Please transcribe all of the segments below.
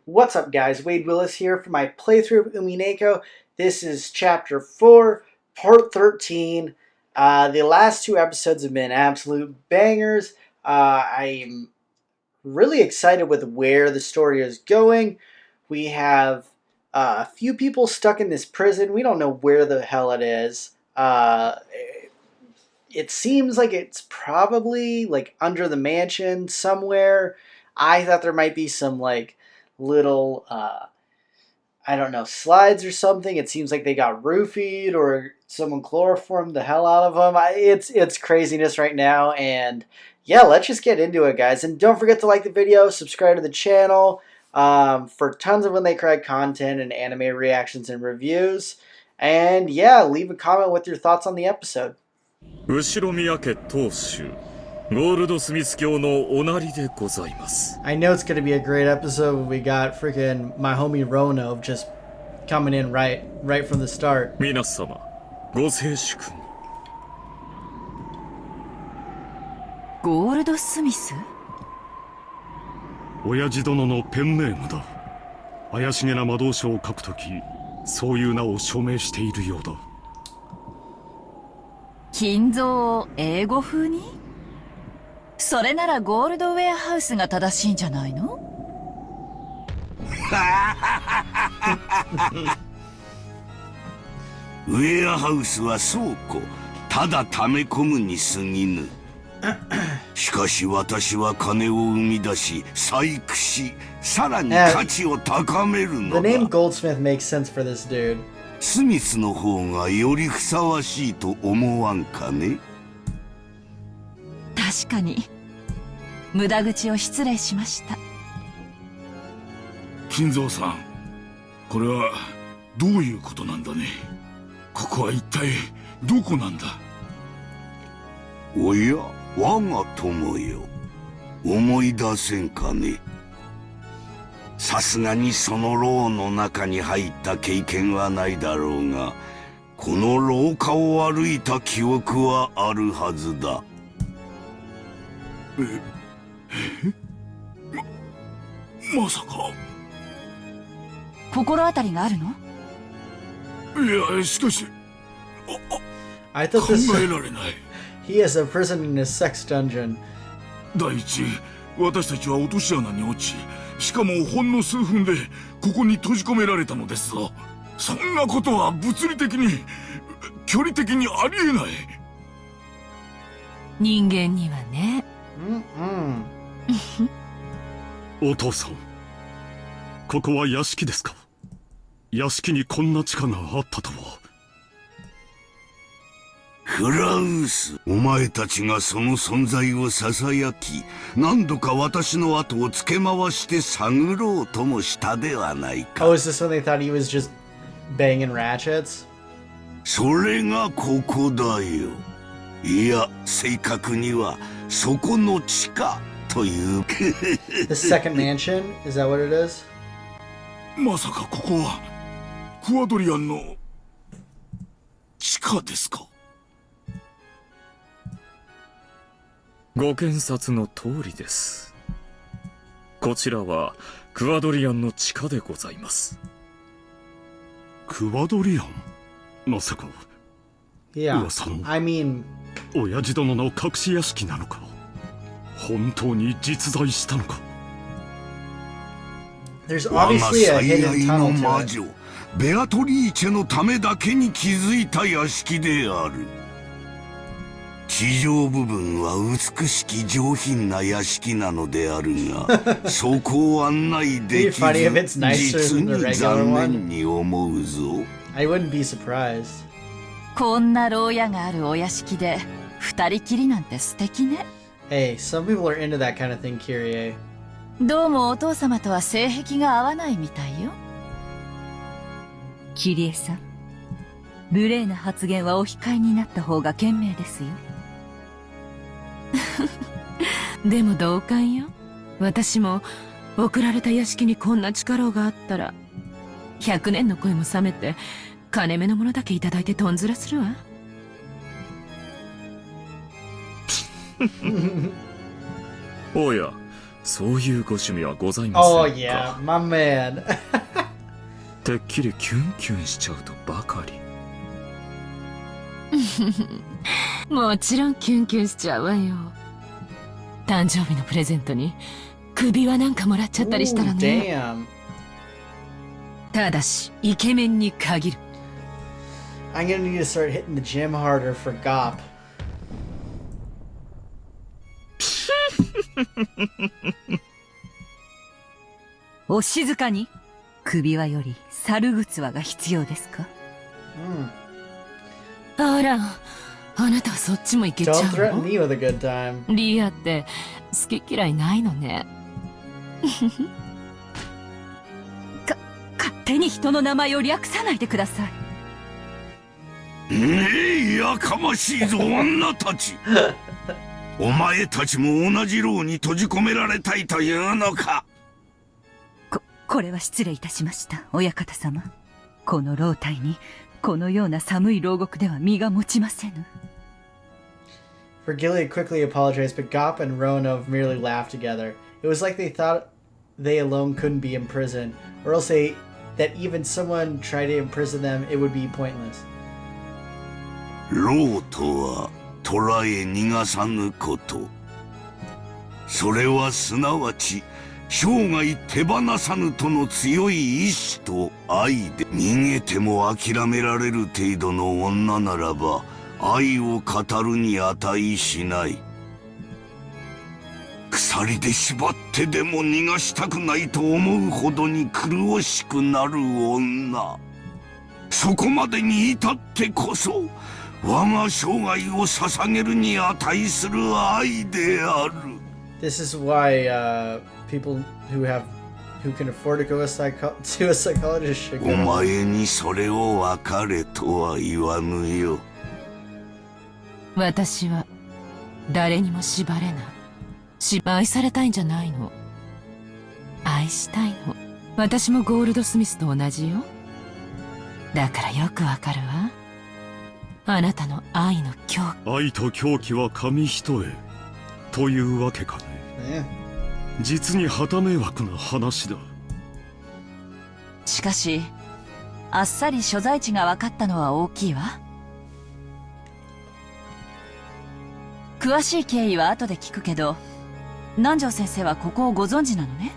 What's up, guys? Wade Willis here for my playthrough of Umineko. This is Chapter 4, Part 13. The last two episodes have been absolute bangers. I'm really excited with where the story is going. We have a few people stuck in this prison. We don't know where the hell it is. It seems like it's probably like under the mansion somewhere. I thought there might be some like little I don't know, slides or something. It seems like they got roofied or someone chloroformed the hell out of them. It's craziness right now, and yeah, let's just get into it, guys. And don't forget to like the video, subscribe to the channel for tons of When They Cry content and anime reactions and reviews. And yeah, leave a comment with your thoughts on the episode. 後ろ宮家当主ゴールドスミス教のおなりでございます。 I know it's gonna be a great episode when we got freaking my homie Rono just coming in right from the start. 皆様ご静粛に。ゴールドスミス？親父殿のペンネームだ。怪しげな魔導書を書くとき、そういう名を署名しているようだ。金蔵を英語風に？それならゴールドウェアハウスが正しいんじゃないの？ウェアハウスは倉庫、ただ溜め込むに過ぎぬ。しかし私は金を生み出し、細工し、さらに価値を高めるのだ。 The name Goldsmith makes sense for this dude. スミスの方がよりふさわしいと思わんかね。確かに無駄口を失礼しました。金蔵さん、これはどういうことなんだね。ここは一体どこなんだ。おや、我が友よ、思い出せんかね。さすがにその牢の中に入った経験はないだろうが、この廊下を歩いた記憶はあるはずだ。まさか。心当たりがあるの？いや、しかし、I thought this 考えられない。 he is a prison in a sex dungeon. 第一、私たちは落とし穴に落ち、しかもほんの数分でここに閉じ込められたのですぞ。そんなことは物理的に、距離的にありえない。人間にはね。お父さん、ここは屋敷ですか。屋敷にこんな地下があったとは。フラウス、お前たちがその存在をささやき、何度か私の後をつけ回して探ろうともしたではないか。 Oh, is this when they thought he was just banging ratchets? それがここだよ。いや、正確にはそこの地下という。 The second mansion? Is that what it is? まさかここはクワドリアンの地下ですか。ご検察の通りです。こちらはクワドリアンの地下でございます。クワドリアン、まさか。 Yeah. 噂の I mean, 親父殿の隠し屋敷なのか。本当に実在したのか。 there's 我が obviously a 最 hidden 愛の tunnel 魔 to it. 女ベアトリーチェのためだけに築いた屋敷である。地上部分は美しき上品な屋敷なのであるが、そこを案内できず、 It'd be funny if it's nicer 実 than the に regular 残 one. 念に思うぞ。 I wouldn't be surprised. こんな牢屋があるお屋敷で二人きりなんて素敵ね。 Hey, some people are into that kind of thing, Kyrie. どうもお父様とは性癖が合わないみたいよ。キリエさん、無礼な発言はお控えになった方が賢明ですよ。でも同感よ。私も送られた屋敷にこんな地下牢があったら100年の恋も冷めて金目のものだけいただいてとんずらするわ。おや、そういうご趣味はございませんか。 Oh yeah, my man. てっきりキュンキュンしちゃうとばかり。もちろんキュンキュンしちゃうわよ。誕生日のプレゼントに首輪なんかもらっちゃったりしたら Ooh, ね。 damn. ただしイケメンに限る。 I'm gonna need to start hitting the gym harder for Gop. お静かに。首輪より猿靴輪が必要ですか？ Mm. あら、あなたはそっちもいけちゃ Don't う threaten の？ me with a good time. リアって好き嫌いないのね。勝手に人の名前を略さないでください。ねえ、やかましいぞ女たち。お前たちも同じ牢に閉じ込められたいというのか。これは失礼いたしました、親方様。この牢体にこのような寒い牢獄では身が持ちませぬ。 Vergiliad quickly apologized, but Gop and Roanov merely laughed together. It was like they thought they alone couldn't be imprisoned, or else that even someone tried to imprison them, it would be pointless. 牢とは捕らえ逃がさぬこと。それはすなわち生涯手放さぬとの強い意志と愛で、逃げても諦められる程度の女ならば愛を語るに値しない。鎖で縛ってでも逃がしたくないと思うほどに苦しくなる女、そこまでに至ってこそ我が生涯を捧げるに値する愛である。 This is why people who can afford to go to a psychologist should お go. 前にそれを別れとは言わぬよ。私は誰にも縛れない。愛されたいんじゃないの。愛したいの。私もゴールドスミスと同じよ。だからよくわかるわ。あなたの愛の狂気。愛と狂気は紙一重というわけかね。 Yeah. 実に旗迷惑な話だ。しかしあっさり所在地が分かったのは大きいわ。詳しい経緯は後で聞くけど、南條先生はここをご存知なのね。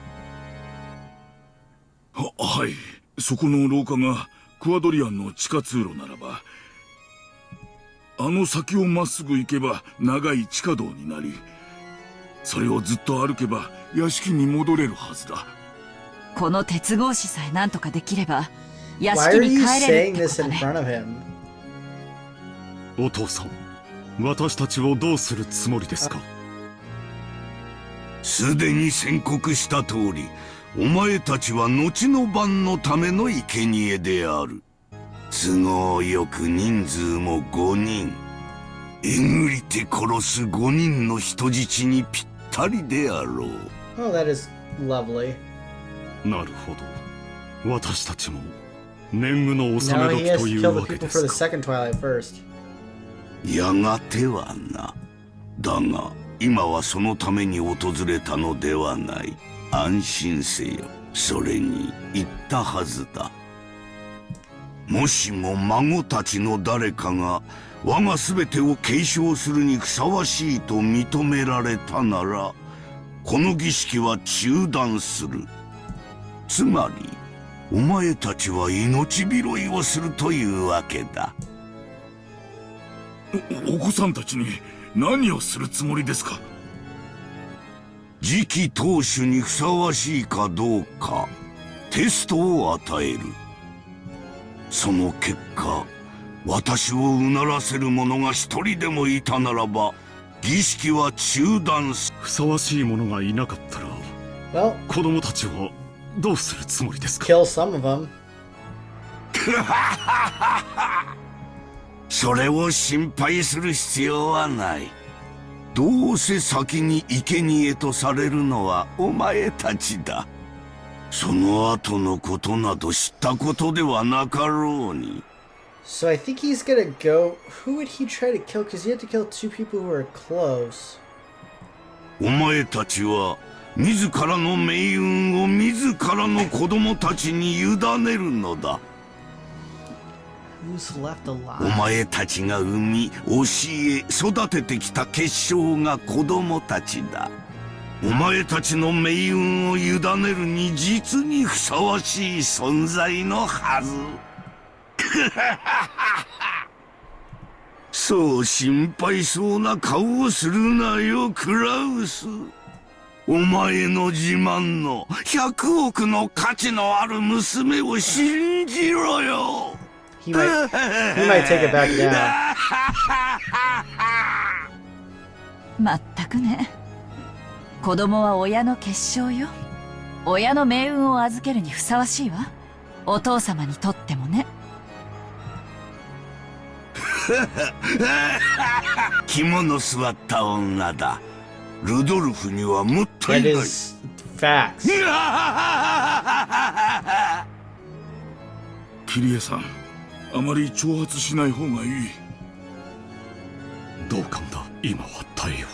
はい、そこの廊下がクワドリアンの地下通路ならば、あの先をまっすぐ行けば長い地下道になり、それをずっと歩けば屋敷に戻れるはずだ。この鉄格子さえ何とかできれば屋 Why 敷 are に you 帰れ saying るってこ this と in ね。 front of him? お父さん、私たちをどうするつもりですか。すでに宣告した通り、お前たちは後の晩のための生贄である。都合よく人数も5人。えぐりて殺す5人の人質にぴったりであろう。 Oh, that is lovely. なるほど。私たちも年貢の納 Now め he 時 has と to い kill う the わけ people で for す the か。 second Twilight first. やがてはな。だが今はそのために訪れたのではない。安心せよ。それに言ったはずだ。もしも孫たちの誰かが我が全てを継承するにふさわしいと認められたなら、この儀式は中断する。つまりお前たちは命拾いをするというわけだ。お子さんたちに何をするつもりですか。次期当主にふさわしいかどうかテストを与える。その結果、私をうならせる者が一人でもいたならば儀式は中断する。ふさわしい者がいなかったら Well, 子供たちはどうするつもりですか。 kill some of them. それを心配する必要はない。どうせ先に生贄とされるのはお前たちだ。その後のことなど知ったことではなかろうに。 So I think he's gonna go. Who would he try to kill? Because he had to kill two people who are close. お前たちは自らの命運を自らの子供たちに委ねるのだ。Who's left お alive? 前たちが産み教え育ててきた結晶が子供たちだ。お前たちの命運を委ねるに実にふさわしい存在のはず。そう心配そうな顔をするなよ、クラウス。お前の自慢の100億の価値のある娘を信じろよ。He might take it back down. まったくね。子供は親の結晶よ。親の命運を預けるにふさわしいわ。お父様にとってもね。肝の据わった女だ。ルドルフにはもったい That ない。 is facts. キリエさん、あまり挑発しない方がいい。同感だ。今は耐えよ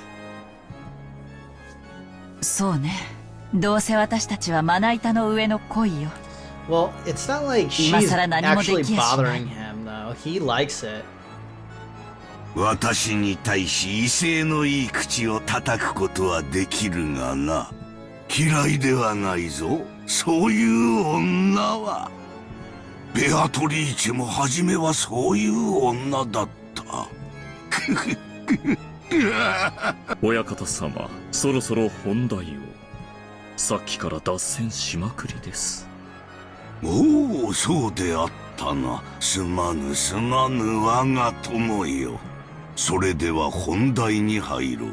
そうね。どうせ私たちはまな板の上の恋よ。Well, it's not like she's 今更何もできや actually しない。 bothering him, though. He likes it. 私に対し威勢のいい口を叩くことはできるがな。嫌いではないぞ、そういう女は。ベアトリーチェも初めはそういう女だった。う。親方様、そろそろ本題を。さっきから脱線しまくりです。おお、そうであったな。すまぬすまぬ我が友よ。それでは本題に入ろう。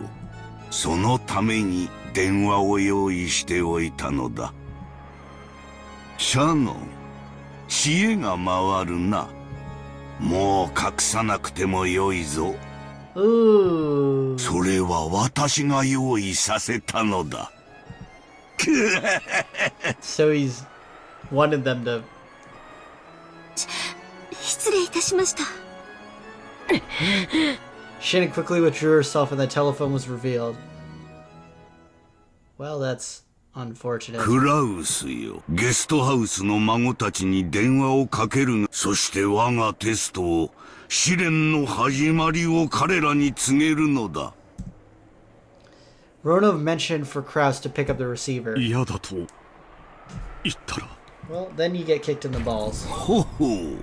そのために電話を用意しておいたのだ。シャノン、知恵が回るな。もう隠さなくてもよいぞ。Ooh. それは私が用意させたのだ。So he's wanted them to. 失礼いたしました。Shannon quickly withdrew herself and the telephone was revealed. Well, that's unfortunate. クラウスよ、ゲストハウスの孫たちに電話をかけるが、そして我がテストを、試練の始まりを彼らに告げるのだ。Ronov mentioned for Kraus to pick up the receiver. 嫌だと言ったら。Well, then you get kicked in the balls. ほほう、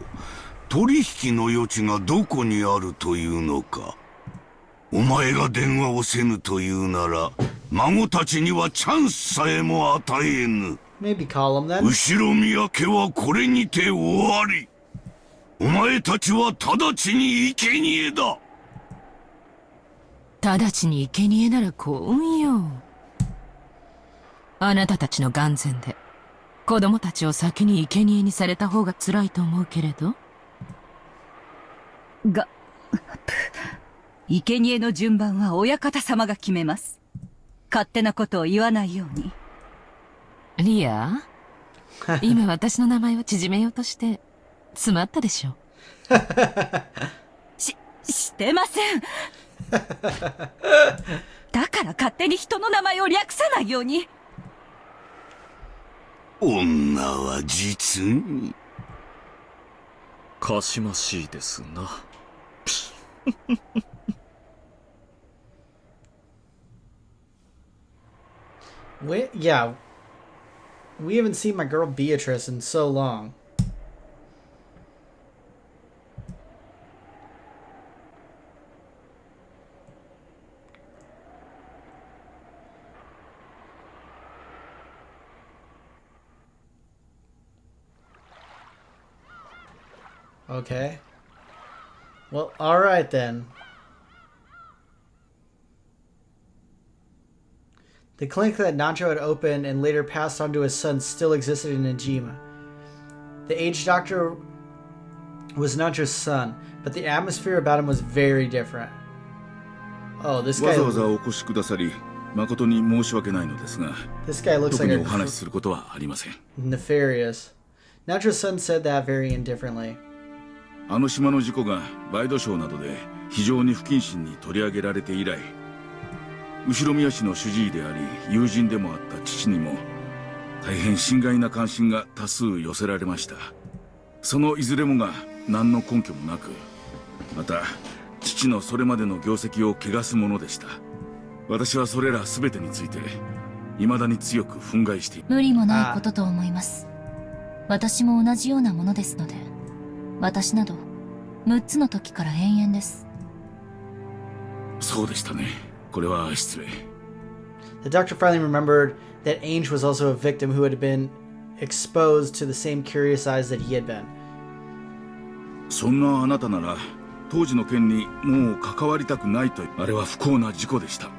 取引の余地がどこにあるというのか。お前が電話をせぬというなら、孫たちにはチャンスさえも与えぬ。Maybe call him then. 後ろ宮家はこれにて終わり。お前たちは直ちに生贄だ。直ちに生贄なら幸運よ。あなたたちの眼前で子供たちを先に生贄にされた方が辛いと思うけれど。生贄の順番は親方様が決めます。勝手なことを言わないように。リア今私の名前を縮めようとして詰まったでしょ。してません。だから勝手に人の名前を略さないように。女は実にかしましいですな。Yeah. We haven't seen my girl Beatrice in so long. Okay. Well, alright then. The clinic that Nacho had opened and later passed on to his son still existed in Najima. The aged doctor was Nacho's son, but the atmosphere about him was very different. Oh, this わ guy ざわざお越しくださり誠に申し訳ないのですが、 this guy looks 特 like に a お話しすることはありません。 nefarious. Nacho's son said that very indifferently. あの島の事故がワイドショーなどで非常に不謹慎に取り上げられて以来、後ろ宮氏の主治医であり友人でもあった父にも大変心外な関心が多数寄せられました。そのいずれもが何の根拠もなく、また父のそれまでの業績を汚すものでした。私はそれら全てについて未だに強く憤慨している。無理もないことと思います。私も同じようなものですので、私など6つの時から延々です。そうでしたね。これは失礼。The doctor finally remembered that Ange was also a victim who had been exposed to the same curious eyes that he had been. そんなあなたなら当時の件にもう関わりたくないと。あれは不幸な事故でした。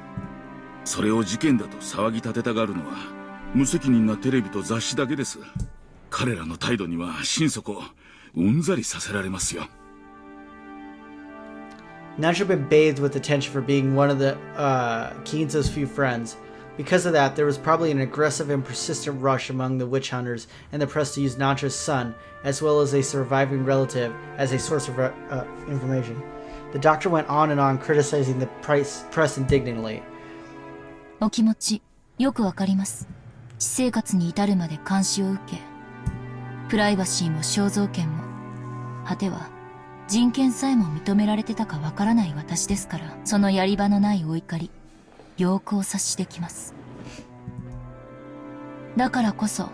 それを事件だと騒ぎ立てたがるのは無責任なテレビと雑誌だけです。彼らの態度には心底うんざりさせられますよ。Now she'd been bathed with attention for being one of the Kinzo's few friends. Because of that, there was probably an aggressive and persistent rush among the witch hunters and the press to use Nancha's son, as well as a surviving relative, as a source of information. The doctor went on and on criticizing the press indignantly. お気持ち、よくわかります。私生活に至るまで監視を受け、プライバシーも肖像権も、果ては人権さえも認められてたかわからない私ですから、そのやり場のないお怒り、よくお察しできます。だからこそ、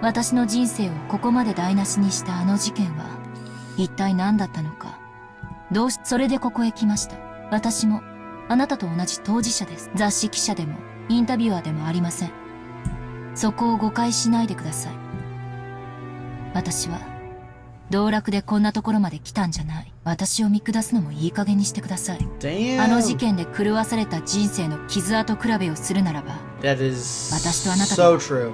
私の人生をここまで台無しにしたあの事件は、一体何だったのか。それでここへ来ました。私も、あなたと同じ当事者です。雑誌記者でも、インタビュアーでもありません。そこを誤解しないでください。私は、道楽でこんなところまで来たんじゃない。私を見下すのもいい加減にしてください。Damn. あの事件で狂わされた人生の傷跡比べをするならば、 That is 私とあなた so と true.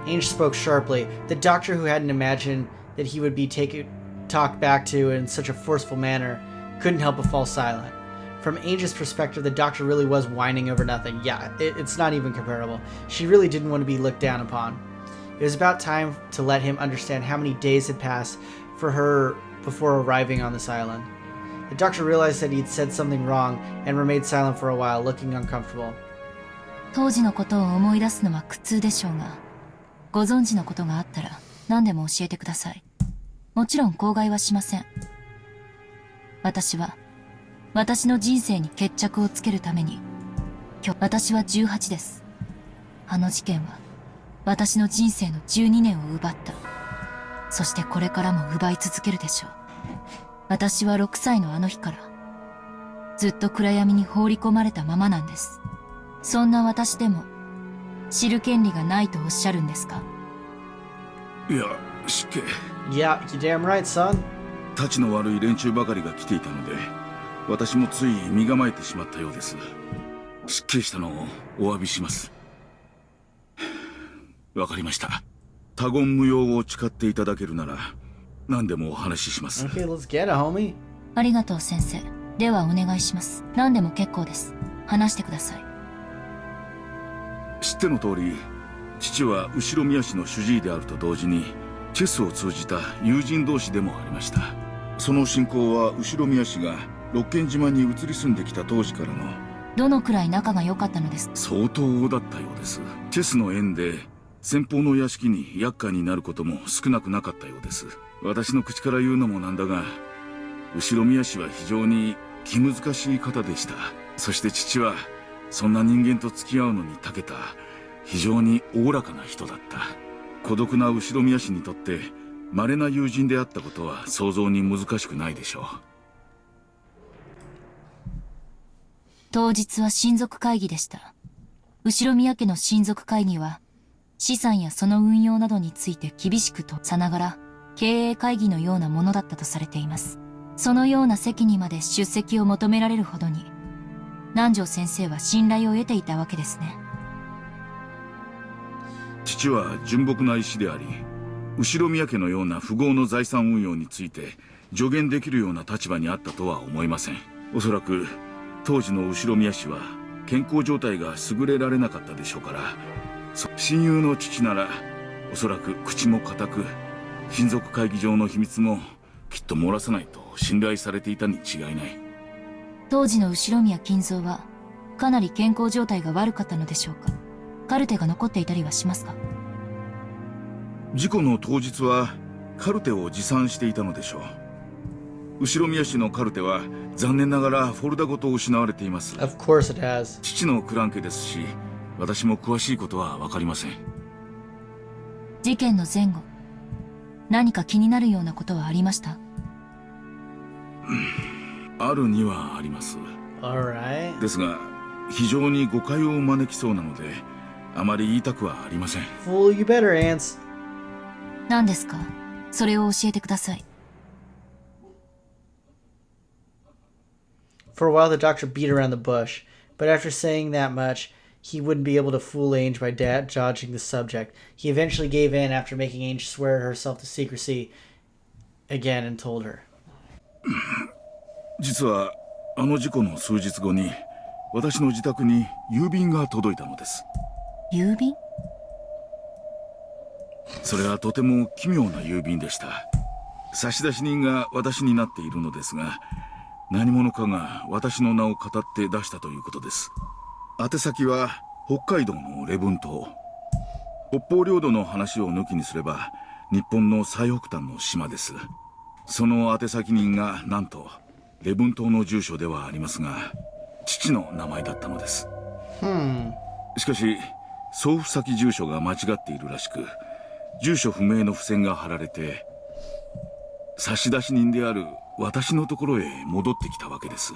Ange spoke sharply. The doctor, who hadn't imagined that he would be talked back to in such a forceful manner, couldn't help but fall silent. From Ange's perspective, the doctor really was whining over nothing. Yeah, it's not even comparable. She really didn't want to be looked down upon. It was about time to let him understand how many days had passed for her before arriving on this island. The doctor realized that he'd said something wrong and remained silent for a while, looking uncomfortable. 当時のことを思い出すのは苦痛でしょうが、ご存知のことがあったら何でも教えてください。もちろん口外はしません。私は、私の人生に決着をつけるために、私は18です。あの事件は、私の人生の12年を奪った。そしてこれからも奪い続けるでしょう。私は6歳のあの日から、ずっと暗闇に放り込まれたままなんです。そんな私でも、知る権利がないとおっしゃるんですか？いや、失敬。Yeah, you're damn right, son. たちの悪い連中ばかりが来ていたので、私もつい身構えてしまったようです。失敬したのをお詫びします。わかりました。他言無用を誓っていただけるなら何でもお話しします。Okay, let's get it, homie. ありがとう先生。ではお願いします。何でも結構です。話してください。知っての通り、父は後ろ宮市の主治医であると同時にチェスを通じた友人同士でもありました。その信仰は後ろ宮市が六軒島に移り住んできた当時からの。どのくらい仲が良かったのですか？相当だったようです。チェスの縁で先方の屋敷に厄介になることも少なくなかったようです。私の口から言うのもなんだが、後ろ宮氏は非常に気難しい方でした。そして父はそんな人間と付き合うのに長けた非常におおらかな人だった。孤独な後ろ宮氏にとって稀な友人であったことは想像に難しくないでしょう。当日は親族会議でした。後宮家の親族会議は資産やその運用などについて厳しくとさながら経営会議のようなものだったとされています。そのような席にまで出席を求められるほどに南條先生は信頼を得ていたわけですね。父は純朴な医師であり、後宮家のような富豪の財産運用について助言できるような立場にあったとは思いません。おそらく当時の後宮氏は健康状態が優れられなかったでしょうから、親友の父ならおそらく口も固く、親族会議上の秘密もきっと漏らさないと信頼されていたに違いない。当時の後宮金蔵はかなり健康状態が悪かったのでしょうか。カルテが残っていたりはしますか？事故の当日はカルテを持参していたのでしょう。後宮氏のカルテは残念ながらフォルダごと失われています。 Of course it has. 父のクラン家ですし、私も詳しいことは分かりません。事件の前後、何か気になるようなことはありました？あるにはあります。 Alright. ですが非常に誤解を招きそうなのであまり言いたくはありません。 Fool, you better, Ants. 何ですか？それを教えてください。For a while, the doctor beat around the bush, but after saying that much, he wouldn't be able to fool Ange by dodging the subject. He eventually gave in after making Ange swear herself to secrecy again and told her. 実はあの事故の数日後に私の自宅に郵便が届いたのです。郵便？それはとても奇妙な郵便でした。差出人が私になっているのですが、何者かが私の名を語って出したということです。宛先は北海道の礼文島。北方領土の話を抜きにすれば日本の最北端の島です。その宛先人がなんと礼文島の住所ではありますが、父の名前だったのです。しかし送付先住所が間違っているらしく、住所不明の付箋が貼られて、差出人である私のところへ戻ってきたわけです。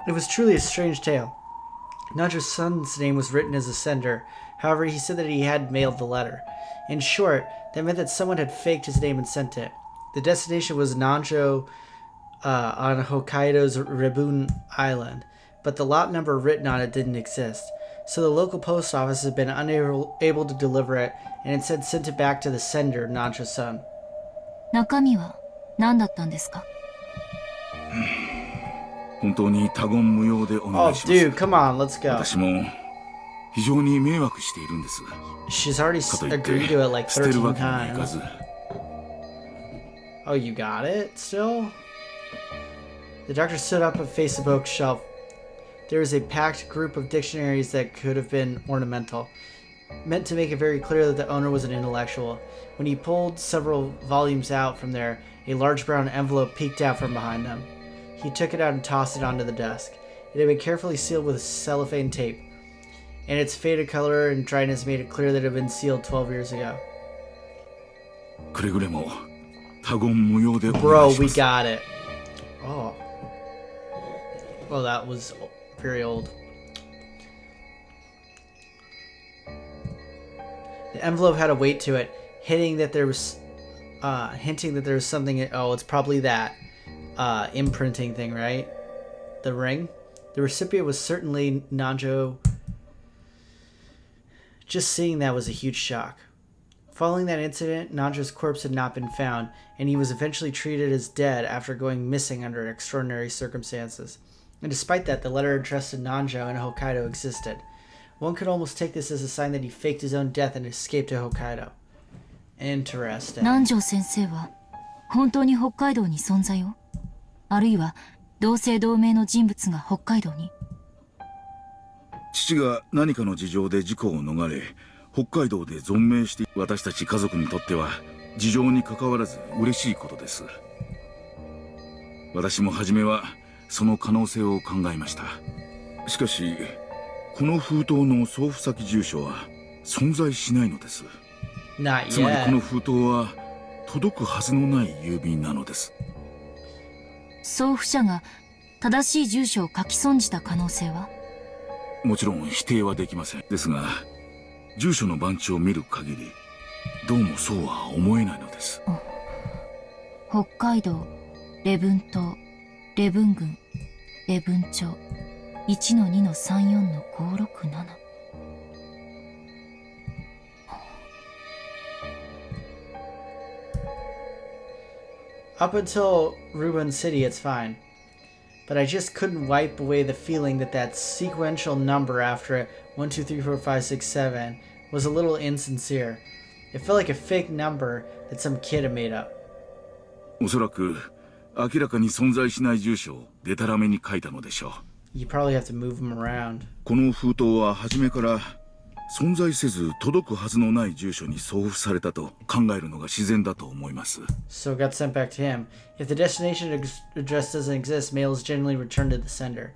It was truly a strange tale. Nancho's son's name was written as a sender. However, he said that he had mailed the letter. In short, that meant that someone had faked his name and sent it. The destination was Nancho on Hokkaido's Rebun Island, but the lot number written on it didn't exist. So the local post office had been unable to deliver it, and instead sent it back to the sender, Nancho's son. 中身は何だったんですか？本当に他言無用でお願 Oh, いします。 dude, come on, let's go. 私も非常に迷惑しているんです。 She's already かといって agreed to it like 捨てる 13わけにはいか times. ず。 Oh, you got it still? The doctor stood up and faced the bookshelf. There was a packed group of dictionaries that could have been ornamental, meant to make it very clear that the owner was an intellectual. When he pulled several volumes out from there, a large brown envelope peeked out from behind them. He took it out and tossed it onto the desk. It had been carefully sealed with cellophane tape, and its faded color and dryness made it clear that it had been sealed 12 years ago. くれぐれも他言無用でお願 Bro, いし we ます。 got it. Oh. Well, that was very old. The envelope had a weight to it, hinting that there was something. Oh, it's probably that imprinting thing, right? The ring. The recipient was certainly Nanjo. Just seeing that was a huge shock. Following that incident, Nanjo's corpse had not been found, and he was eventually treated as dead after going missing under extraordinary circumstances. And despite that, the letter addressed to Nanjo in Hokkaido existed. One could almost take this as a sign that he faked his own death and escaped to Hokkaido. Interesting. 南條先生は本当に北海道に存在を？あるいは同姓同名の人物が北海道に？父が何かの事情で事故を逃れ、北海道で存命して私たち家族にとっては事情に関わらず嬉しいことです。私も初めはその可能性を考えました。しかしこの封筒の送付先住所は存在しないのです。 Not つまりこ yet. の封筒は届くはずのない郵便なのです。送付者が正しい住所を書き損じた可能性は？もちろん否定はできません。ですが住所の番地を見る限りどうもそうは思えないのです。北海道礼文島礼文郡礼文町 1-2-34-567。Up until Ruben City, it's fine. But I just couldn't wipe away the feeling that that sequential number after it, 1, 2, 3, 4, 5, 6, 7, was a little insincere. It felt like a fake number that some kid had made up. おそらく明らかに存在しない住所をデタラメに書いたのでしょう。 You probably have to move them around. この封筒は初めから存在せず届くはずのない住所に送付されたと考えるのが自然だと思います。 So it got sent back to him. If the destination address doesn't exist, mail is generally returned to the sender.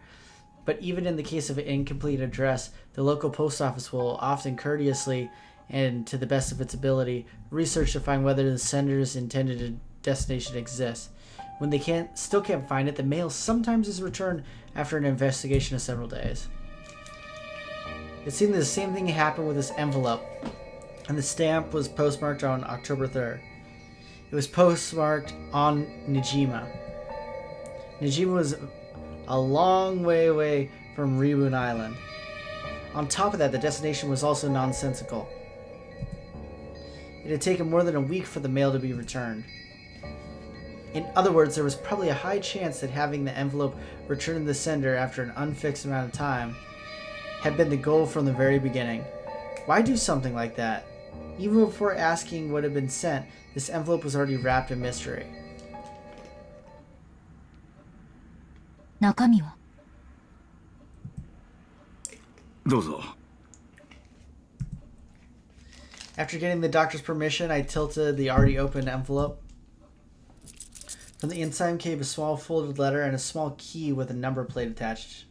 But even in the case of an incomplete address, the local post office will often courteously and to the best of its ability research to find whether the sender's intended destination exists. When they still can't find it, the mail sometimes is returned after an investigation of several days. It seemed that the same thing happened with this envelope, and the stamp was postmarked on October 3rd. It was postmarked on Nijima. Nijima was a long way away from Ribun Island. On top of that, the destination was also nonsensical. It had taken more than a week for the mail to be returned. In other words, there was probably a high chance that having the envelope returned to the sender after an unfixed amount of time had been the goal from the very beginning. Why do something like that? Even before asking what had been sent, this envelope was already wrapped in mystery. 中身は？どうぞ。 After getting the doctor's permission, I tilted the already opened envelope. From the inside came a small folded letter and a small key with a number plate attached.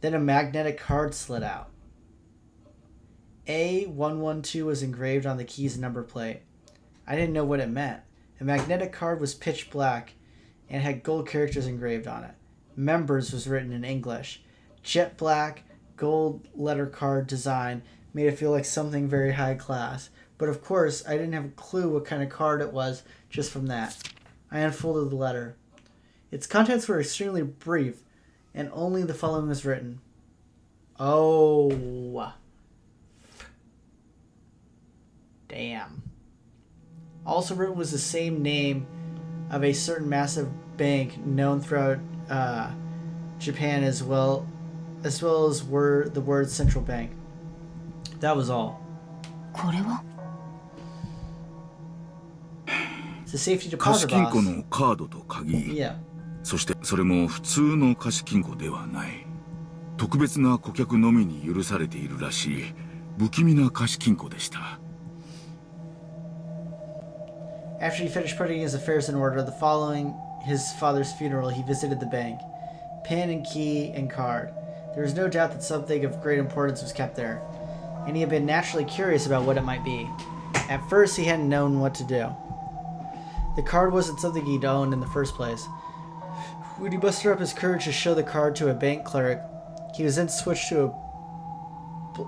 Then a magnetic card slid out. A112 was engraved on the key's number plate. I didn't know what it meant. The magnetic card was pitch black and had gold characters engraved on it. Members was written in English. Jet black, gold letter card design made it feel like something very high class. But of course, I didn't have a clue what kind of card it was just from that. I unfolded the letter. Its contents were extremely brief, and only the following was written. Oh. Damn. Also written was the same name of a certain massive bank known throughout Japan as well as the word central bank. That was all. これは？ It's a safety 貸 deposit 金庫 box. のカードと鍵、 Yeah. そしてそれも普通の貸金庫ではない。特別な顧客のみに許されているらしい不気味な貸金庫でした。 After he finished putting his affairs in order, the following his father's funeral, he visited the bank. Pen and key and card. There was no doubt that something of great importance was kept there, and he had been naturally curious about what it might be. At first, he hadn't known what to do. The card wasn't something he'd owned in the first place. When he mustered up his courage to show the card to a bank clerk, he was then switched to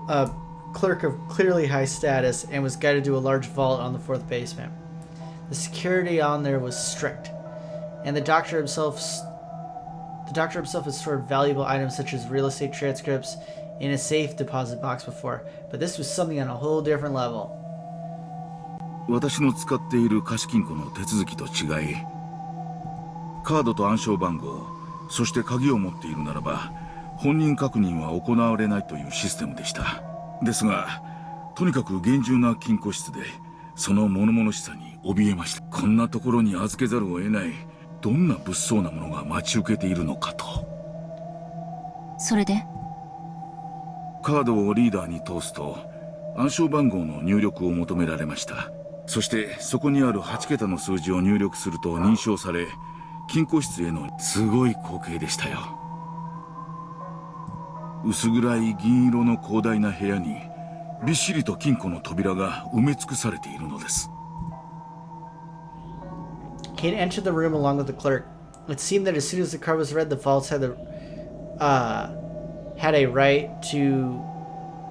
a clerk of clearly high status and was guided to a large vault on the fourth basement. The security on there was strict, and the doctor himself had stored valuable items such as real estate transcripts in a safe deposit box before, but this was something on a whole different level. 私の使っている貸金庫の手続きと違い、カードと暗証番号、そして鍵を持っているならば本人確認は行われないというシステムでした。ですが、とにかく厳重な金庫室でその物々しさに怯えました。こんなところに預けざるを得ない、どんな物騒なものが待ち受けているのかと。それで？カードをリーダーに通すと暗証番号の入力を求められました。そしてそこにある8桁の数字を入力すると認証され、金庫室へのすごい光景でしたよ。薄暗い銀色の広大な部屋にびっしりと金庫の扉が埋め尽くされているのです。 He had entered the room along with the clerk. It seemed that as soon as the card was read, the vaults had a right to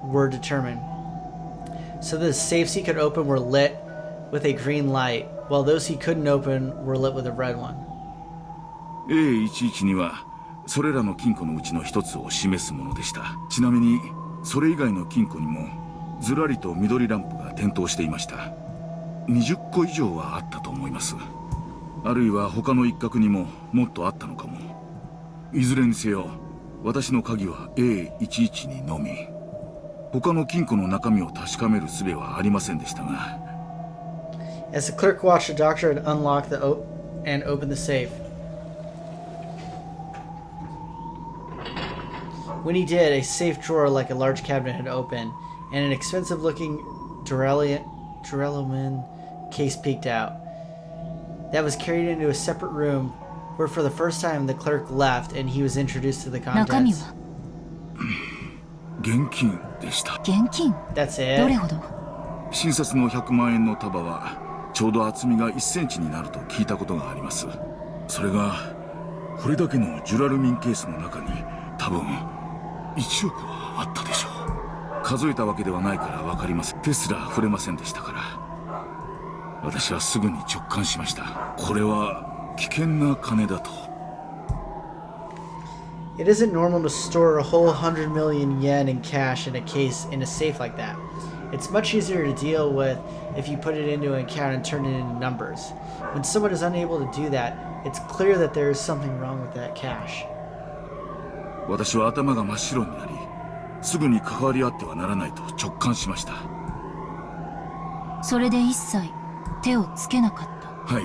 were determined. So the safes he could open were lit with a green light, while those he couldn't open were lit with a red one. A11 にはそれらの金庫のうちの一つを示すものでした。ちなみにそれ以外の金庫にもずらりと緑ランプが点灯していました。20個以上はあったと思います。あるいは他の一角にももっとあったのかも。いずれにせよ私の鍵は A11 にのみ、他の金庫の中身を確かめる術はありませんでしたが。 As the clerk watched, the doctor had unlocked and opened the safe. When he did, a safe drawer like a large cabinet had opened, and an expensive-looking duralumin case peeked out. That was carried into a separate room, where for the first time the clerk left and he was introduced to the 中身 contents. は現金でした。現金 That's どれ it. ほど新札の100万円の束はちょうど厚みが1センチになると聞いたことがあります。それがこれだけのジュラルミンケースの中に多分1億はあったでしょう。数えたわけではないから分かります。手すら触れませんでしたから。私はすぐに直感しました。これは危険な金だと。It isn't normal to store a whole 100 million yen in cash in a case in a safe like that. It's much easier to deal with if you put it into an account and turn it into numbers. When someone is unable to do that, it's clear that there is something wrong with that cash. 私は頭が真っ白になり、すぐに関わり合ってはならないと直感しました。それで一切手をつけなかった。はい、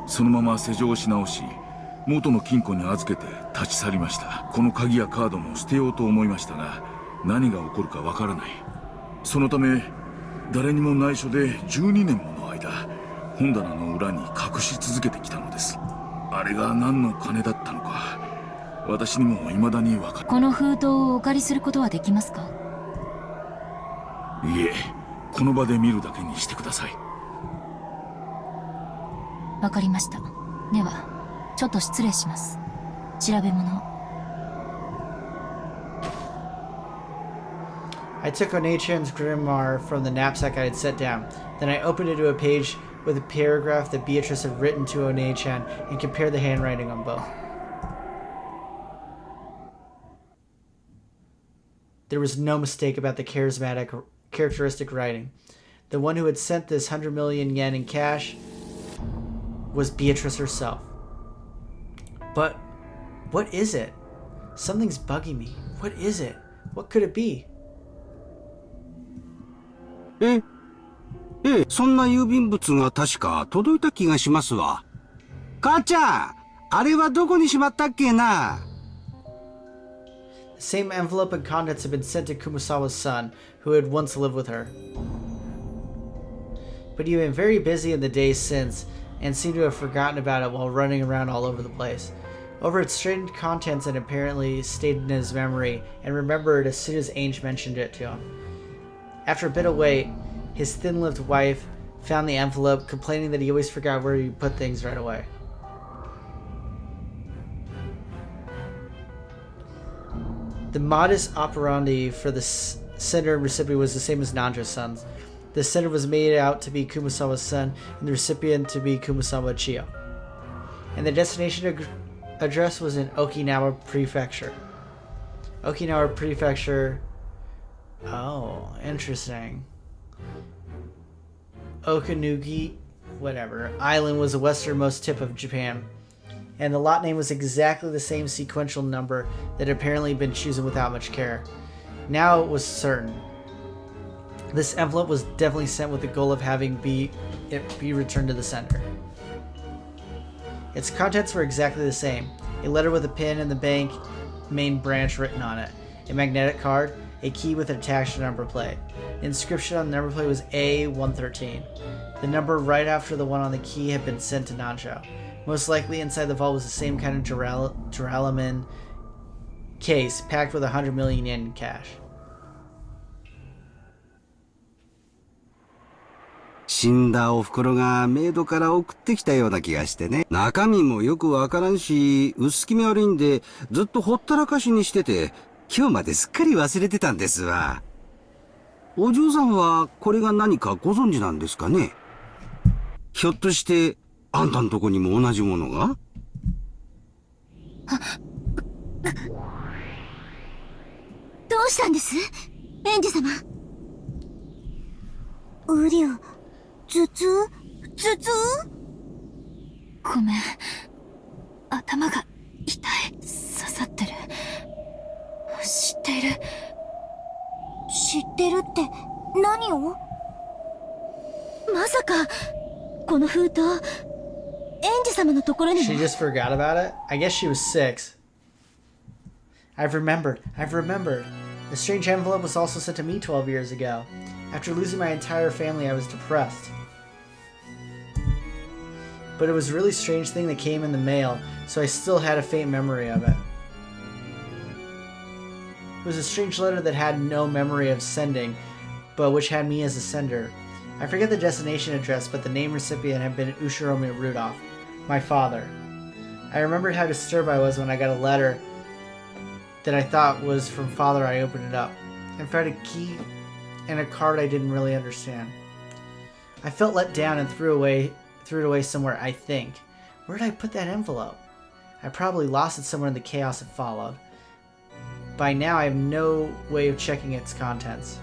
そのまま施錠し直し、元の金庫に預けて立ち去りました。この鍵やカードも捨てようと思いましたが、何が起こるかわからない。そのため誰にも内緒で12年もの間本棚の裏に隠し続けてきたのです。あれが何の金だったのか私にも未だに分かる。この封筒をお借りすることはできますか？いえ、この場で見るだけにしてください。わかりました。ではちょっと失礼します。調べ物。I took Onei-chan's grimoire from the knapsack I had set down. Then I opened it to a page with a paragraph that Beatrice had written to Onei-chan and compared the handwriting on both. There was no mistake about the characteristic writing. The one who had sent this 100 million yen in cash was Beatrice herself. But what is it? Something's bugging me. What is it? What could it be? そんな郵便物が確か届いた気がしますわ。母ちゃん、あれはどこにしまったっけな？ The same envelope and contents had been sent to Kumasawa's son, who had once lived with her. But he had been very busy in the days since, and seemed to have forgotten about it while running around all over the place. Over its straightened contents had apparently stayed in his memory, and remembered as soon as Ange mentioned it to him. After a bit of wait, his thin-lipped wife found the envelope, complaining that he always forgot where he put things right away. The modus operandi for the sender and recipient was the same as Nanjo's son's. The sender was made out to be Kumasawa's son, and the recipient to be Kumasawa Chiyo. And the destination address was in Okinawa Prefecture. Okinawa Prefecture... Oh, interesting. Okanugi, whatever, island was the westernmost tip of Japan, and the lot name was exactly the same sequential number that had apparently been chosen without much care. Now it was certain. This envelope was definitely sent with the goal of having it be returned to the sender. Its contents were exactly the same. A letter with a pin and the bank main branch written on it. A magnetic card, a key with an attached number plate. The inscription on the number plate was A113. The number right after the one on the key had been sent to Nanjo. Most likely inside the vault was the same kind of duralumin case packed with 100 million yen in cash. 死んだお袋がメイドから送ってきたような気がしてね。中身もよくわからんし、薄気味悪いんで、ずっとほったらかしにしてて、今日まですっかり忘れてたんですわ。お嬢さんはこれが何かご存知なんですかね？ひょっとして、あんたんとこにも同じものが？どうしたんです？エンジ様。うりゅう、頭痛？ごめん。頭が痛い。刺さってる。知っている。知ってるって何を？まさかこの封筒エンジ様のところにも。 She just forgot about it? I guess she was 6. I've remembered. The strange envelope was also sent to me 12 years ago. After losing my entire family, I was depressed. But it was a really strange thing that came in the mail, so I still had a faint memory of it. It was a strange letter that had no memory of sending, but which had me as a sender. I forget the destination address, but the name recipient had been Ushiromi Rudolph, my father. I remembered how disturbed I was when I got a letter that I thought was from father. I opened it up and found a key and a card I didn't really understand. I felt let down and threw it away somewhere, I think. Where did I put that envelope? I probably lost it somewhere in the chaos that followed. By now, I have no way of checking its contents.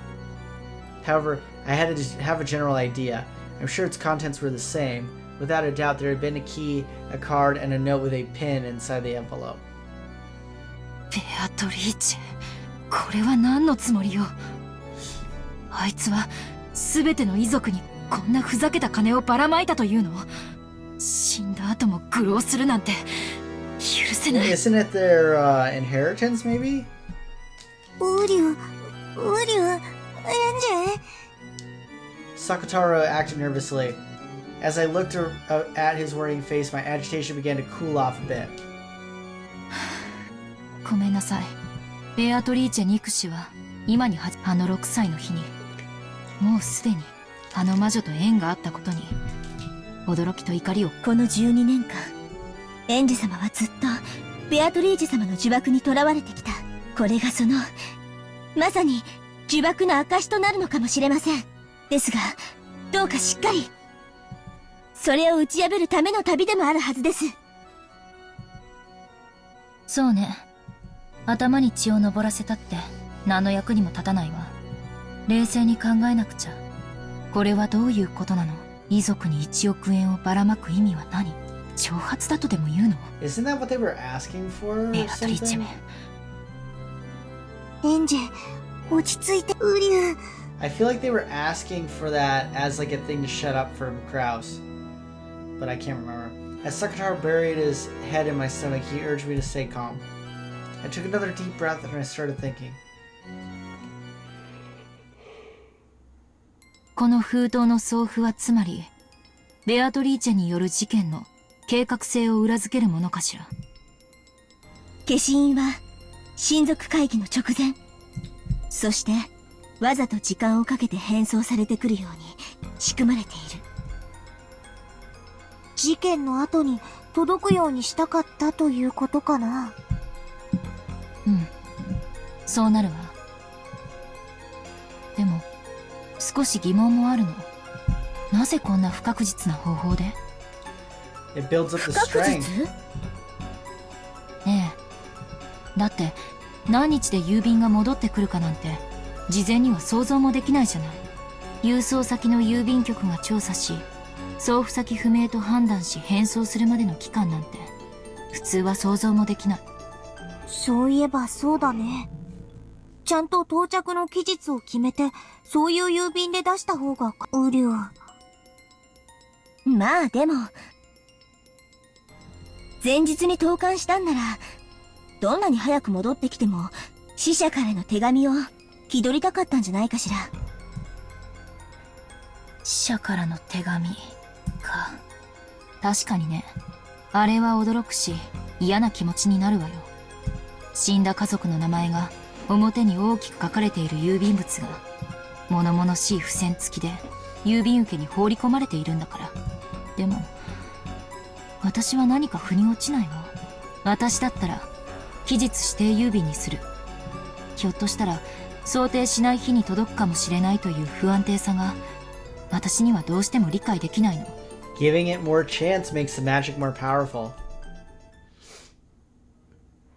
However, I had to have a general idea. I'm sure its contents were the same. Without a doubt, there had been a key, a card, and a note with a pin inside the envelope. ベアトリーチェ、これは何のつもりよ。あいつは全ての遺族にこんなふざけた金をばらまいたというの？死んだ後も愚弄するなんて許せない。Isn't it their inheritance, maybe? ウリュ、エンジェ。Sakataro acted nervously. As I looked at his worrying face, my agitation began to cool off a bit. ごめんなさい。ベアトリーチェ憎しは今にあの6歳の日にもうすでにあの魔女と縁があったことに驚きと怒りを。この12年間、エンジェ様はずっとベアトリーチェ様の呪縛に囚われてきた。これがそのまさに呪縛の証となるのかもしれません。ですがどうかしっかりそれを打ち破るための旅でもあるはずです。そうね。頭に血を上らせたって何の役にも立たないわ。冷静に考えなくちゃ。これはどういうことなの？遺族に1億円をばらまく意味は何？挑発だとでも言うの？ Isn't that what they were asking for? ベアトリーチェめ。エンジェ、落ち着いて。ウリュ。I feel like they were asking for that as like a thing to shut up for Kraus. But I can't remember. As Sakataro buried his head in my stomach, he urged me to stay calm. I took another deep breath and I started thinking. この封筒の送付はつまり、ベアトリーチェによる事件の計画性を裏付けるものかしら。消印は親族会議の直前、そしてわざと時間をかけて返送されてくるように仕組まれている。事件の後に届くようにしたかったということかな。うん、そうなるわ。でも少し疑問もあるの。なぜこんな不確実な方法で？ It builds up the strength. ねえ、だって何日で郵便が戻ってくるかなんて事前には想像もできないじゃない。郵送先の郵便局が調査し、送付先不明と判断し返送するまでの期間なんて普通は想像もできない。そういえばそうだね。ちゃんと到着の期日を決めて、そういう郵便で出した方が。うりゅう。まあでも、前日に投函したんなら、どんなに早く戻ってきても、死者からの手紙を気取りたかったんじゃないかしら。死者からの手紙か。確かにね。あれは驚くし、嫌な気持ちになるわよ。死んだ家族の名前が表に大きく書かれている郵便物が物々しい付箋付きで郵便受けに放り込まれているんだから。でも私は何か腑に落ちないわ。私だったら期日指定郵便にする。ひょっとしたら想定しない日に届くかもしれないという不安定さが私にはどうしても理解できないの。 Giving it more chance makes the magic more powerful.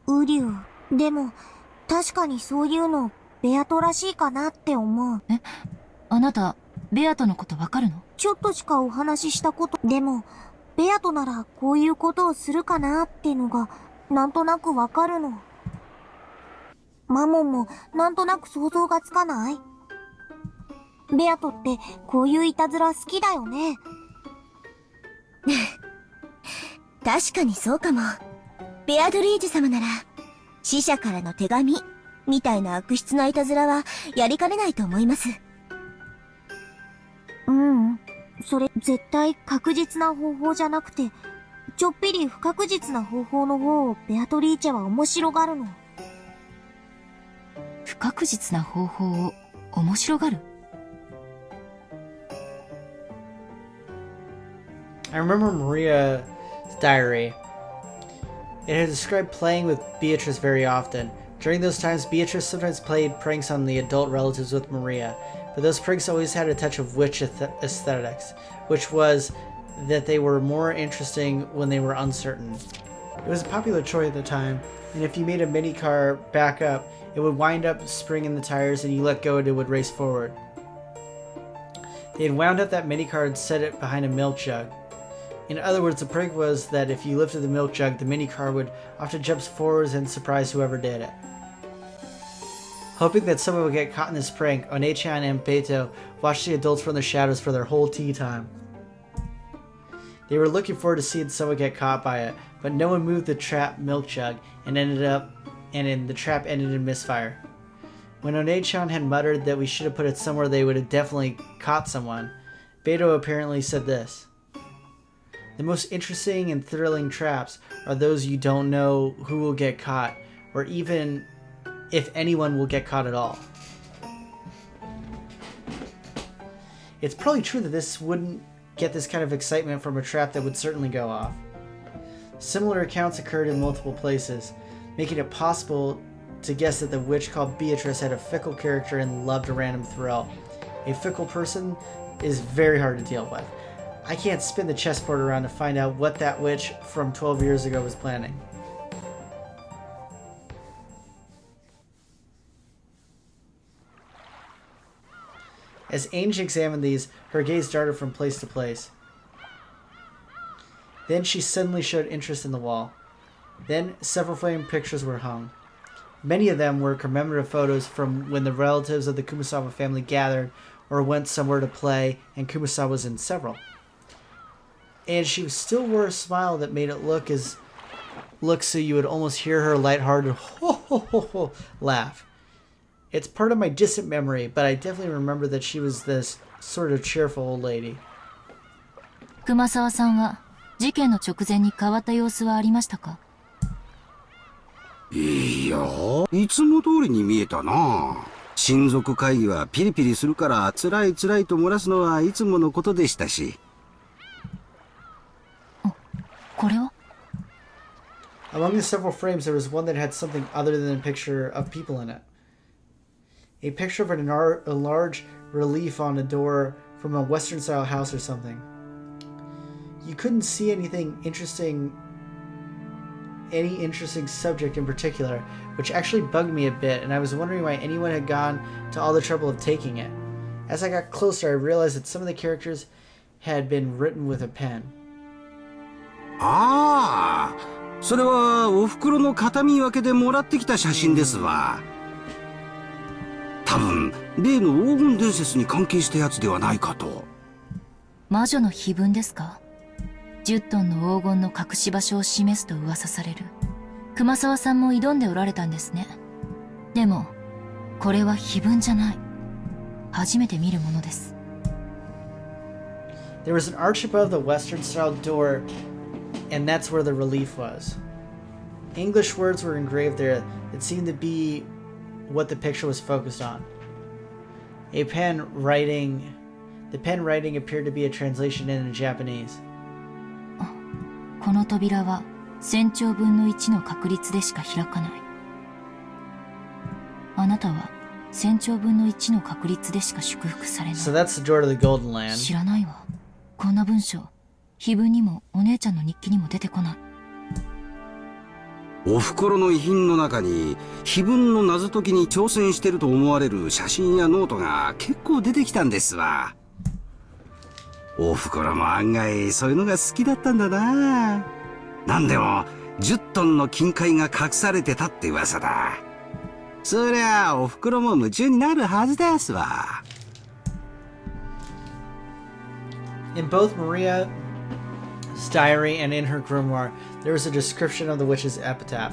ウリュウ。でも確かにそういうのベアトらしいかなって思う。え、あなたベアトのことわかるの？ちょっとしかお話ししたこと。でもベアトならこういうことをするかなってのがなんとなくわかるの。マモンもなんとなく想像がつかない？ベアトってこういういたずら好きだよね。確かにそうかも。ベアドリージュ様なら死者からの手紙みたいな悪質ないたずらはやりかねないと思います。それ絶対確実な方法じゃなくて、ちょっぴり不確実な方法の方をベアトリーチェは面白がるの。不確実な方法を面白がる？ I remember Maria's diary. It had described playing with Beatrice very often. During those times, Beatrice sometimes played pranks on the adult relatives with Maria, but those pranks always had a touch of witch aesthetics, which was that they were more interesting when they were uncertain. It was a popular toy at the time, and if you made a mini car back up, it would wind up springing the tires and you let go and it would race forward. They had wound up that mini car and set it behind a milk jug. In other words, the prank was that if you lifted the milk jug, the mini car would often jump forwards and surprise whoever did it. Hoping that someone would get caught in this prank, One-chan and Beto watched the adults from the shadows for their whole tea time. They were looking forward to seeing someone get caught by it, but no one moved the trap milk jug and the trap ended in misfire. When One-chan had muttered that we should have put it somewhere they would have definitely caught someone, Beto apparently said this: "The most interesting and thrilling traps are those you don't know who will get caught, or even if anyone will get caught at all." It's probably true that this wouldn't get this kind of excitement from a trap that would certainly go off. Similar accounts occurred in multiple places, making it possible to guess that the witch called Beatrice had a fickle character and loved a random thrill. A fickle person is very hard to deal with. I can't spin the chessboard around to find out what that witch from 12 years ago was planning. As Ange examined these, her gaze darted from place to place. Then she suddenly showed interest in the wall. Then several framed pictures were hung. Many of them were commemorative photos from when the relatives of the Kumasawa family gathered or went somewhere to play, and Kumasawa was in several. And she still wore a smile that made it look so you would almost hear her lighthearted ho ho ho ho laugh. It's part of my distant memory, but I definitely remember that she was this sort of cheerful old lady. 熊沢さんは事件の直前に変わった様子はありましたか？いや、いつも通りに見えたな。親族会議はピリピリするから辛い辛いと漏らすのはいつものことでしたし。これは？ Among the several frames, there was one that had something other than a picture of people in it. A picture of a large relief on a door from a Western-style house or something. You couldn't see any interesting subject in particular, which actually bugged me a bit, and I was wondering why anyone had gone to all the trouble of taking it. As I got closer, I realized that some of the characters had been written with a pen. ああ、それはお袋の形見分けでもらってきた写真ですわ。多分例の黄金伝説に関係したやつではないかと。魔女の碑文ですか？10トンの黄金の隠し場所を示すと噂される。熊沢さんも挑んでおられたんですね。でもこれは碑文じゃない。初めて見るものです。There was an arch above the Western-style door, and that's where the relief was. English words were engraved there that seemed to be what the picture was focused on. The pen writing appeared to be a translation into Japanese. この扉は1000兆分の1の確率でしか開かない。あなたは1000兆分の1の確率でしか祝福されない。So that's the door to the Golden Land. 知らないわ。こんな文章、碑文にもお姉ちゃんの日記にも出てこない。お袋の遺品の中に碑文の謎解きに挑戦してると思われる写真やノートが結構出てきたんですわ。お袋も案外そういうのが好きだったんだな。なんでも10トンの金塊が隠されてたって噂だ。そりゃあお袋も夢中になるはずですわ。In both Maria's diary and in her grimoire, there was a description of the witch's epitaph.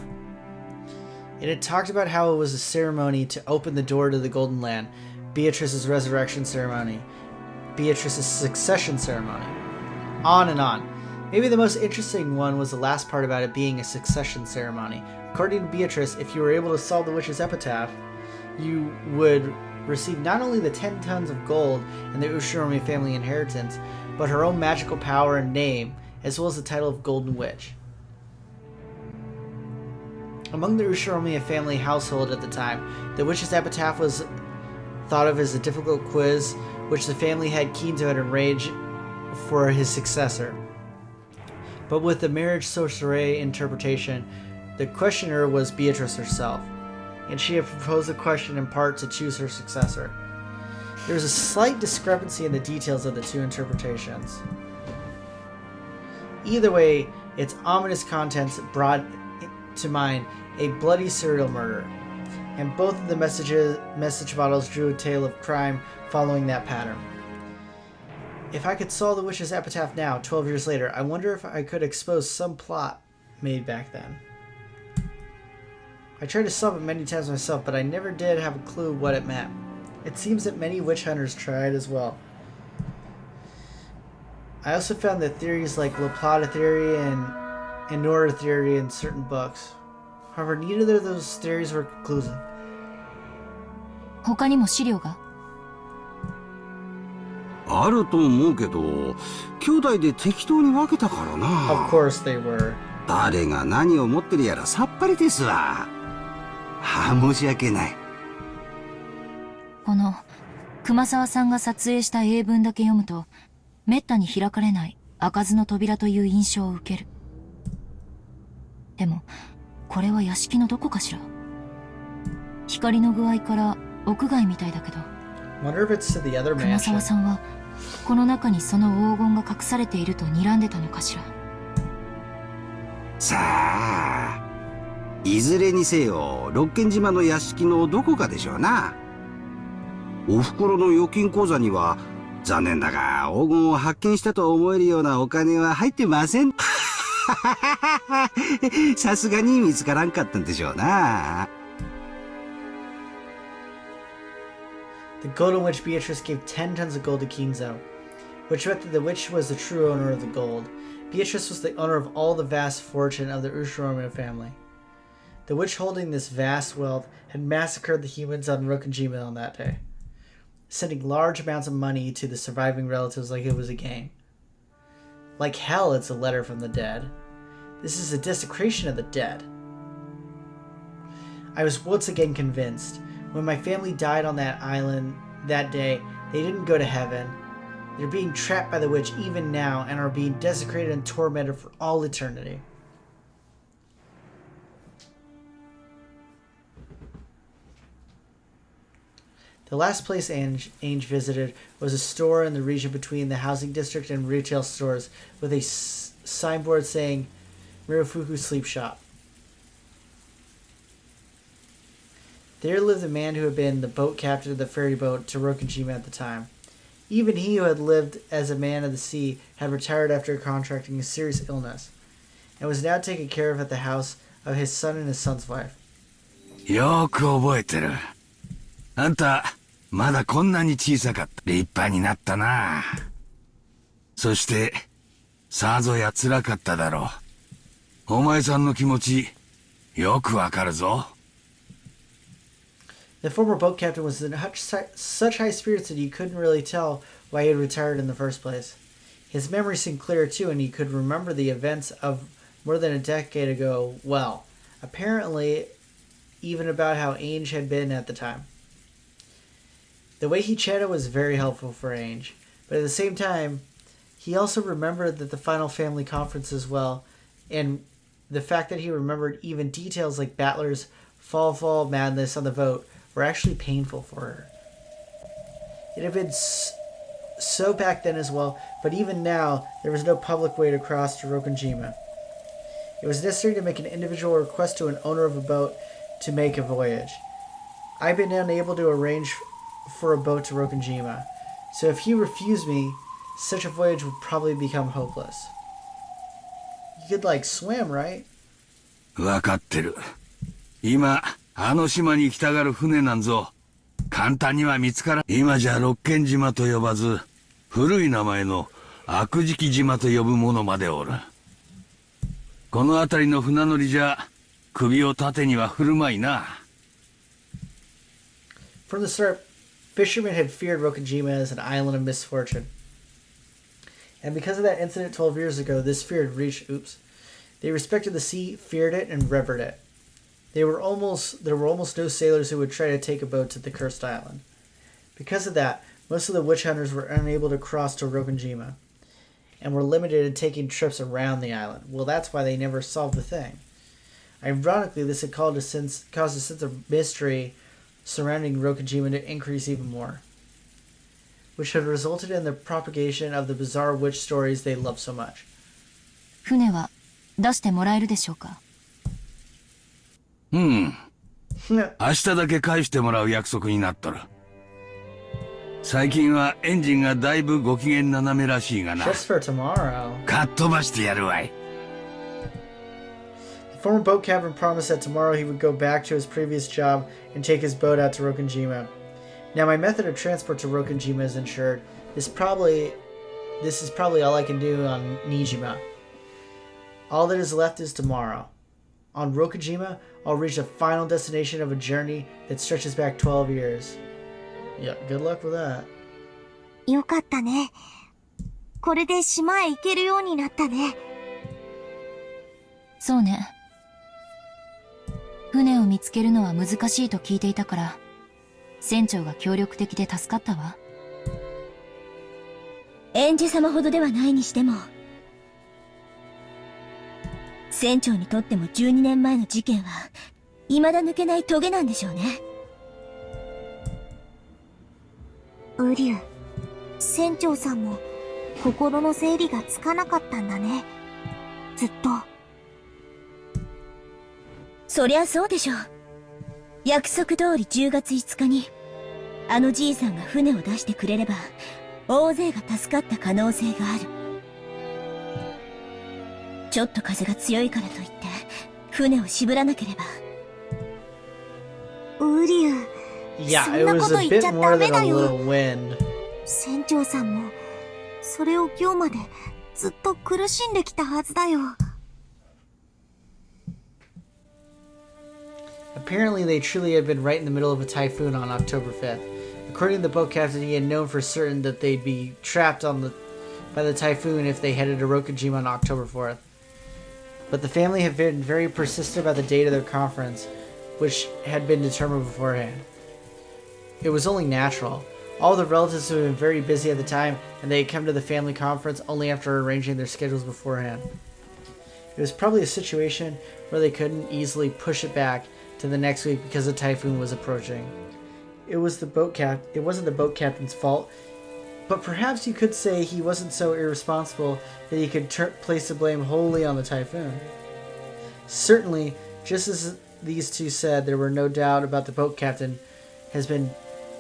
and it talked about how it was a ceremony to open the door to the Golden Land, Beatrice's resurrection ceremony, Beatrice's succession ceremony, on and on. Maybe the most interesting one was the last part about it being a succession ceremony. According to Beatrice, if you were able to solve the witch's epitaph, you would receive not only the 10 tons of gold and the Ushiromi family inheritance, but her own magical power and name, as well as the title of Golden Witch. Among the Ushiromi family household at the time, the witch's epitaph was thought of as a difficult quiz, which the family had keen to arrange for his successor. But with the marriage sorcerer interpretation, the questioner was Beatrice herself, and she had proposed the question in part to choose her successor. There was a slight discrepancy in the details of the two interpretations. Either way, its ominous contents brought to mind a bloody serial murder, and both of the message bottles drew a tale of crime following that pattern. If I could solve the witch's epitaph now, 12 years later, I wonder if I could expose some plot made back then. I tried to solve it many times myself, but I never did have a clue what it meant. It seems that many witch hunters tried as well. I also found that theories like La Plata theory and Nora theory in certain books. However, neither of those theories were conclusive. 他にも資料があると思うけど、兄弟で適当に分けたからな。Of course they were. 誰が何を持ってるやらさっぱりですわ。申し訳ない。この熊沢さんが撮影した英文だけ読むと、めったに開かれない開かずの扉という印象を受ける。でも、これは屋敷のどこかしら。光の具合から屋外みたいだけど。Wonder if it's to the other mansion. 熊沢さんはこの中にその黄金が隠されていると睨んでたのかしら。さあ、いずれにせよ六軒島の屋敷のどこかでしょうな。おふくろの預金口座には残念だが黄金を発見したと思えるようなお金は入ってません。さすがに見つからんかったんでしょうな。The Golden Witch Beatrice gave 10 tons of gold to Kinzo, which meant that the witch was the true owner of the gold. Beatrice was the owner of all the vast fortune of the Ushiromi family. The witch holding this vast wealth had massacred the humans on Rokunjima on that day, sending large amounts of money to the surviving relatives like it was a game. Like hell, it's a letter from the dead. This is a desecration of the dead. I was once again convinced. When my family died on that island that day, they didn't go to heaven. They're being trapped by the witch even now and are being desecrated and tormented for all eternity. The last place Ange visited was a store in the region between the housing district and retail stores with a signboard saying Mirofuku Sleep Shop. There lived a man who had been the boat captain of the ferry boat to Rokunjima at the time. Even he, who had lived as a man of the sea, had retired after contracting a serious illness, and was now taken care of at the house of his son and his son's wife. よく覚えてる。あんた、まだこんなに小さかった。立派になったな。そして、さぞや辛かっただろう。お前さんの気持ち、よくわかるぞ。The former boat captain was in such high spirits that you couldn't really tell why he had retired in the first place. His memory seemed clear too, and he could remember the events of more than a decade ago well, apparently even about how Ange had been at the time. The way he chatted was very helpful for Ange, but at the same time, he also remembered that the final family conference as well, and the fact that he remembered even details like Battler's fall madness on the vote were actually painful for her. It had been so back then as well, but even now, there was no public way to cross to Rokunjima. It was necessary to make an individual request to an owner of a boat to make a voyage. I've been unable to arrange for a boat to Rokunjima, so if he refused me, such a voyage would probably become hopeless. You could, swim, right? わかってる。今、あの島に来たがる船なんぞ、簡単には見つからん。今じゃ六軒島と呼ばず、古い名前の悪食島と呼ぶ者までおる。この辺りの船乗りじゃ、首を縦には振るまいな。From the start, fishermen had feared Rokujima as an island of misfortune. And because of that incident 12 years ago, this fear had reached... They respected the sea, feared it, and revered it. There were almost no sailors who would try to take a boat to the cursed island. Because of that, most of the witch hunters were unable to cross to Rokujima, and were limited in taking trips around the island. Well, that's why they never solved the thing. Ironically, this had caused a sense of mystery surrounding Rokujima to increase even more, which had resulted in the propagation of the bizarre witch stories they love so much. 船は出してもらえるでしょうか？うん。明日だけ返してもらう約束になっとる。最近はエンジンがだいぶご機嫌斜めらしいがな。Just for tomorrow. かっ飛ばしてやるわい。The former boat captain promised that tomorrow he would go back to his previous job and take his boat out to Rokujima. Now my method of transport to Rokujima is insured. This is probably all I can do on Nijima. All that is left is tomorrow. On Rokujima, I'll reach the final destination of a journey that stretches back 12 years. Yeah, good luck with that. よかったね。これで島へ行けるようになったね。そうね。船を見つけるのは難しいと聞いていたから、船長が協力的で助かったわ。エンジェ様ほどではないにしても、船長にとっても12年前の事件は未だ抜けないトゲなんでしょうね。ウリュウ、船長さんも心の整理がつかなかったんだね。ずっと。そりゃそうでしょう。約束通り10月5日にあのじいさんが船を出してくれれば大勢が助かった可能性がある。ちょっと風が強いからといって船を渋らなければ。ウリュウ、そんなこと言っちゃダメだよ。船長さんもそれを今日までずっと苦しんできたはずだよ。Apparently, they truly had been right in the middle of a typhoon on October 5th. According to the boat captain, he had known for certain that they'd be trapped by the typhoon if they headed to Rokujima on October 4th. But the family had been very persistent about the date of their conference, which had been determined beforehand. It was only natural. All the relatives had been very busy at the time, and they had come to the family conference only after arranging their schedules beforehand. It was probably a situation where they couldn't easily push it back to the next week because the typhoon was approaching. It wasn't the boat captain's fault, but perhaps you could say he wasn't so irresponsible that he could place the blame wholly on the typhoon. Certainly, just as these two said, there were no doubt about the boat captain has been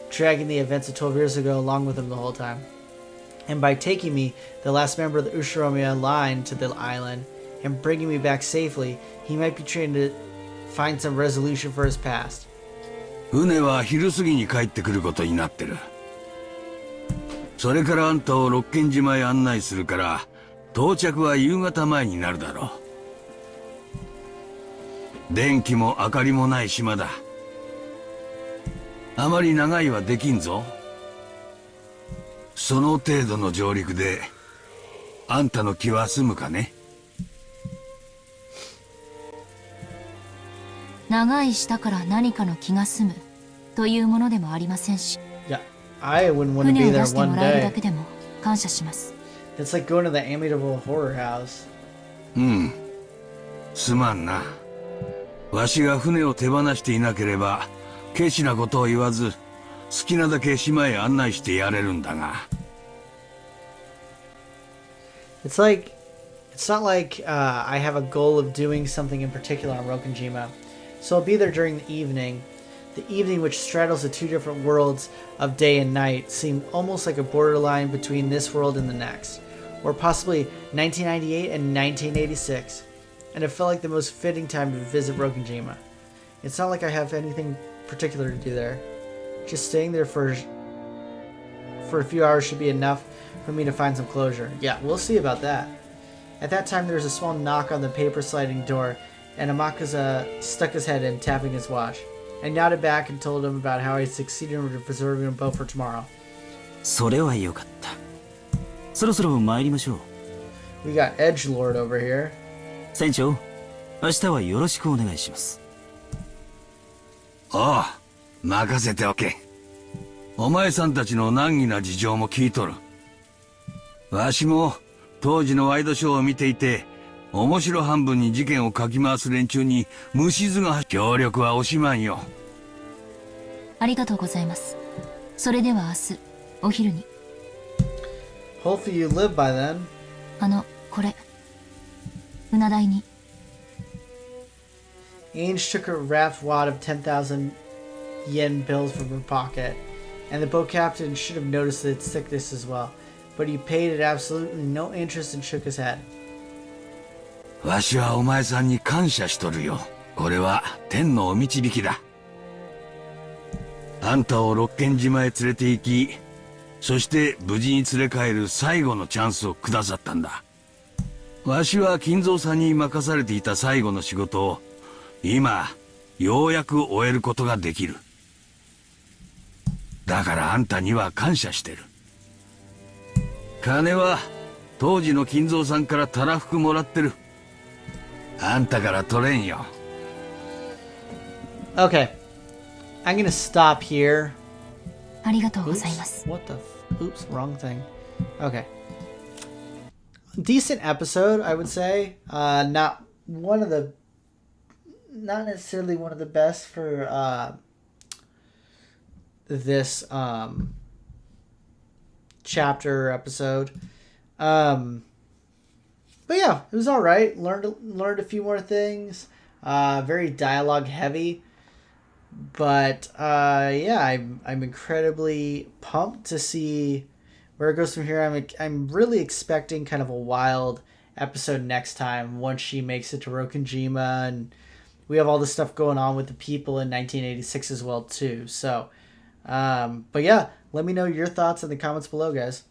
dragging the events of 12 years ago along with him the whole time. And by taking me, the last member of the Ushiromiya line, to the island, and bringing me back safely, he might be trying to find some resolution for his past. 船は昼過ぎに帰ってくることになってる。それからあんたを六軒島へ案内するから、到着は夕方前になるだろう。電気も明かりもない島だ。あまり長いはできんぞ。その程度の上陸で、あんたの気は済むかね。長い舌から何かの気が済むというものでもありませんし。Yeah, I wouldn't want to 船 be を出 there しても one らえるだ day. けでも感謝します。It's like going to the Amityville horror house. うん。すまんな。わしが船を手放していなければ、ケチなことを言わず、好きなだけ島へ案内してやれるんだが。It's not like I have a goal of doing something in particular on Rokujima. So I'll be there during the evening which straddles the two different worlds of day and night, seemed almost like a borderline between this world and the next, or possibly 1998 and 1986, and it felt like the most fitting time to visit Rokujima. It's not like I have anything particular to do there. Just staying there for a few hours should be enough for me to find some closure. Yeah, we'll see about that. At that time, there was a small knock on the paper sliding door, and Amakaza stuck his head in, tapping his watch. I nodded back and told him about how I succeeded in preserving a boat for tomorrow. それはよかった。そろそろ参りましょう。We got Edgelord over here. 船長、明日はよろしくお願いします。ああ、任せておけ。お前さんたちの難儀な事情も聞いとる。わしも当時のワイドショーを見ていて、面白半分に事件をかき回す連中に虫唾が協力は惜しまんよ。ありがとうございます。それでは明日お昼に。Hopefully you live by then. これ船代に。Ange took a wrapped wad of 10,000 yen bills from her pocket, and the boat captain should have noticed its thickness as well, but he paid it absolutely no interest and shook his head. わしはお前さんに感謝しとるよ。これは天のお導きだ。あんたを六軒島へ連れて行き、そして無事に連れ帰る最後のチャンスをくださったんだ。わしは金蔵さんに任されていた最後の仕事を今ようやく終えることができる。だからあんたには感謝してる。金は当時の金蔵さんからたらふくもらってる。あんたから取れんよ。Okay. I'm gonna stop here. ありがとうございます。 What the oops, wrong thing. Okay. Decent episode, I would say. Not necessarily one of the best for this chapter or episode. But yeah, it was all right. Learned a few more things. Very dialogue heavy. But yeah, I'm incredibly pumped to see where it goes from here. I'm really expecting kind of a wild episode next time once she makes it to Rokunjima, and we have all this stuff going on with the people in 1986 as well too. So, but yeah, let me know your thoughts in the comments below, guys.